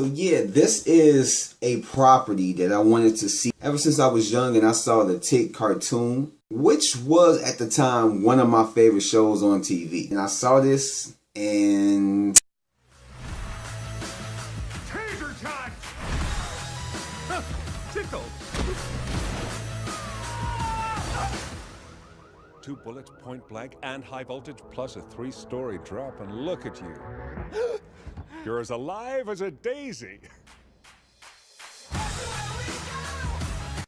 So yeah, this is a property that I wanted to see ever since I was young, and I saw the Tick cartoon, which was at the time one of my favorite shows on TV. And I saw this and taser time! Tickle! 2 bullets, point blank, and high voltage, plus a 3-story drop, and look at you. You're as alive as a daisy.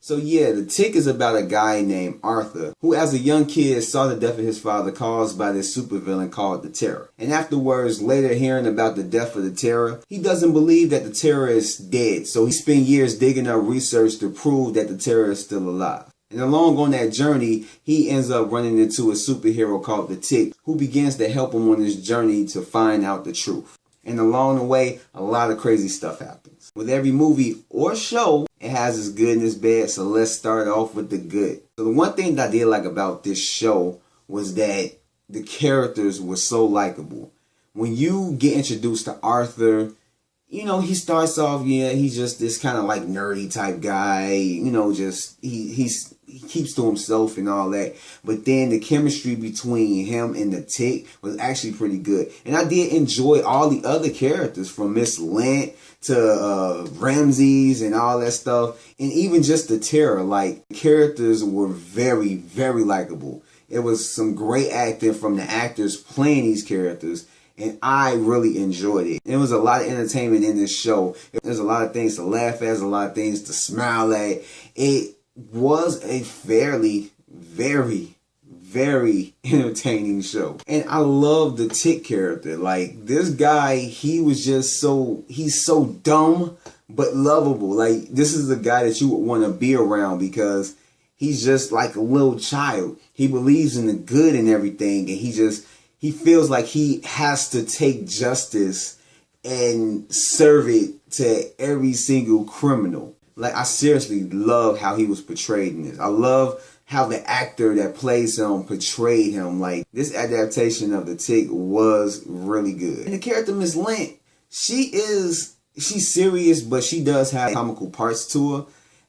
so yeah, the Tick is about a guy named Arthur, who as a young kid saw the death of his father caused by this supervillain called the Terror. And afterwards, later hearing about the death of the Terror, he doesn't believe that the Terror is dead, so he spent years digging up research to prove that the Terror is still alive. And along on that journey, he ends up running into a superhero called the Tick, who begins to help him on his journey to find out the truth. And along the way, a lot of crazy stuff happens. With every movie or show, it has its good and its bad, so let's start off with the good. So the one thing that I did like about this show was that the characters were so likable. When you get introduced to Arthur, you know, he starts off, yeah, he's just this kind of like nerdy type guy, you know, just he keeps to himself and all that. But then the chemistry between him and the Tick was actually pretty good. And I did enjoy all the other characters, from Miss Lint to Ramses and all that stuff. And even just the Terror, like, characters were very, very likable. It was some great acting from the actors playing these characters. And I really enjoyed it. There was a lot of entertainment in this show. There's a lot of things to laugh at, there's a lot of things to smile at. It was a fairly, very entertaining show. And I love the Tick character. Like, this guy, he's so dumb but lovable. Like, this is a guy that you would want to be around because he's just like a little child. He believes in the good and everything, and he feels like he has to take justice and serve it to every single criminal. Like, I seriously love how he was portrayed in this. I love how the actor that plays him portrayed him. Like, this adaptation of the Tick was really good. And the character Miss Lint, she's serious, but she does have comical parts to her.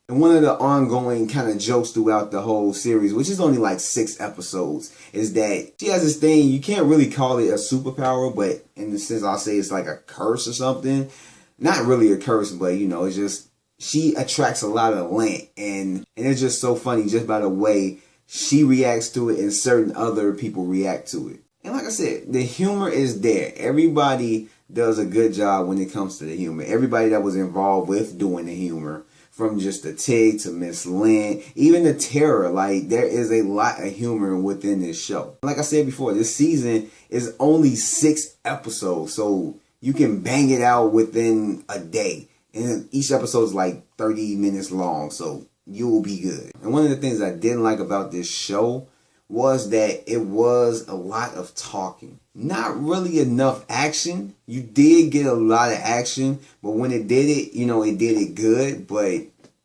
And one of the ongoing kind of jokes throughout the whole series, which is only like 6 episodes, is that she has this thing, you can't really call it a superpower, but in the sense I'll say it's like a curse or something. Not really a curse, but you know, it's just, she attracts a lot of lint, and it's just so funny just by the way she reacts to it and certain other people react to it. And like I said, the humor is there. Everybody does a good job when it comes to the humor. Everybody that was involved with doing the humor, from just the Tick to Miss Lint, even the Terror, like, there is a lot of humor within this show. Like I said before, this season is only 6 episodes, so you can bang it out within a day. And each episode is like 30 minutes long, so you will be good. And one of the things I didn't like about this show was that it was a lot of talking. Not really enough action. You did get a lot of action, but when it did it, you know, it did it good. But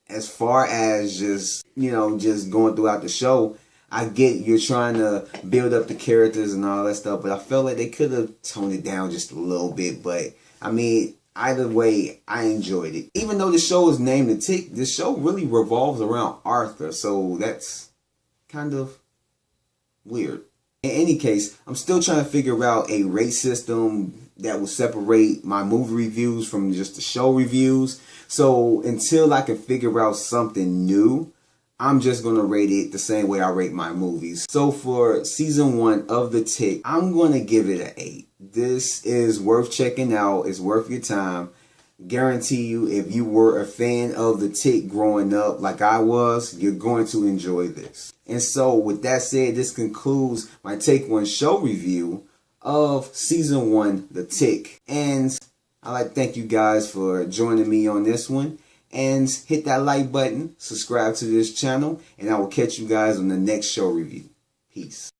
as far as just, you know, just going throughout the show, I get you're trying to build up the characters and all that stuff, but I felt like they could have toned it down just a little bit. But I mean, either way, I enjoyed it. Even though the show is named The Tick, the show really revolves around Arthur, so that's kind of weird. In any case, I'm still trying to figure out a rate system that will separate my movie reviews from just the show reviews. So until I can figure out something new, I'm just going to rate it the same way I rate my movies. So for season 1 of The Tick, I'm going to give it an 8. This is worth checking out. It's worth your time. Guarantee you, if you were a fan of The Tick growing up like I was, you're going to enjoy this. And so with that said, this concludes my Take 1 show review of season 1, The Tick. And I'd like to thank you guys for joining me on this one. And hit that like button, subscribe to this channel, and I will catch you guys on the next show review. Peace.